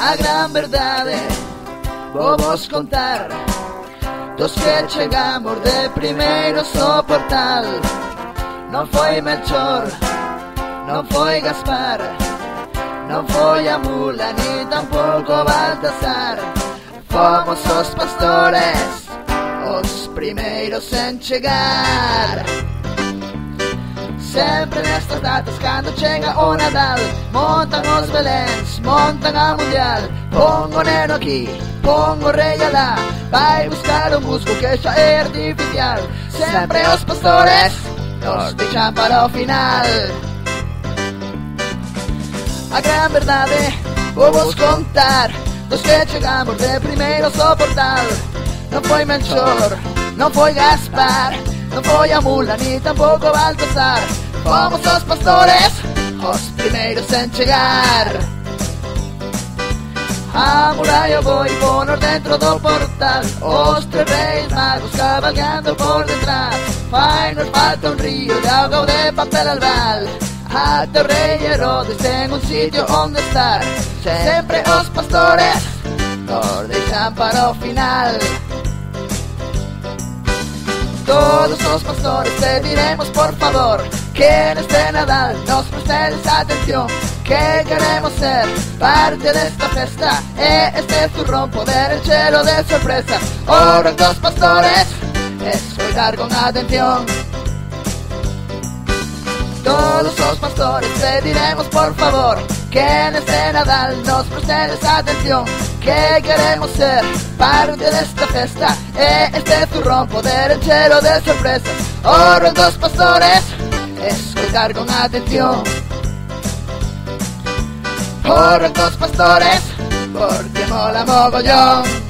a gran verdade vou vos contar dos que chegamos de primeiros ao portal. Non foi Melchor, non foi Gaspar, non foi a mula, ni tampouco Baltasar. Fomos os pastores, os primeiros en chegar. Sempre nestas datas, cando chega o Nadal, montan os beléns, montan a mundial. Pon o neno aquí, pon o rei alá, vai buscar o musgo que xa é artificial. Sempre os pastores nos deixan para o final. A gran verdade vou vos contar dos que chegamos de primeiros ao portal. Non foi Melchor, non foi Gaspar, non foi a mula, ni tampouco Baltasar. Fomos os pastores, os primeiros en chegar. A muralla vou e ponos dentro do portal, os tres reis magos cabalgando por detrás. Fai nos falta un río de auga ou de papel albal, ata o rei Herodes ten un sitio onde estar. Sempre os pastores nos deixan para o final. Todos os pastores te diremos por favor que neste Nadal nos prestedes atención, que queremos ser parte desta festa e este zurrón poder enchelo de sorpresa. O rol dos pastores escoitar con atención. Todos os pastores te diremos por favor que neste Nadal nos prestedes atención, que queremos ser parte desta festa e este zurrón poder enchelo de sorpresas. O rol dos pastores escoitar con atención. O rol dos pastores porque mola mogollón.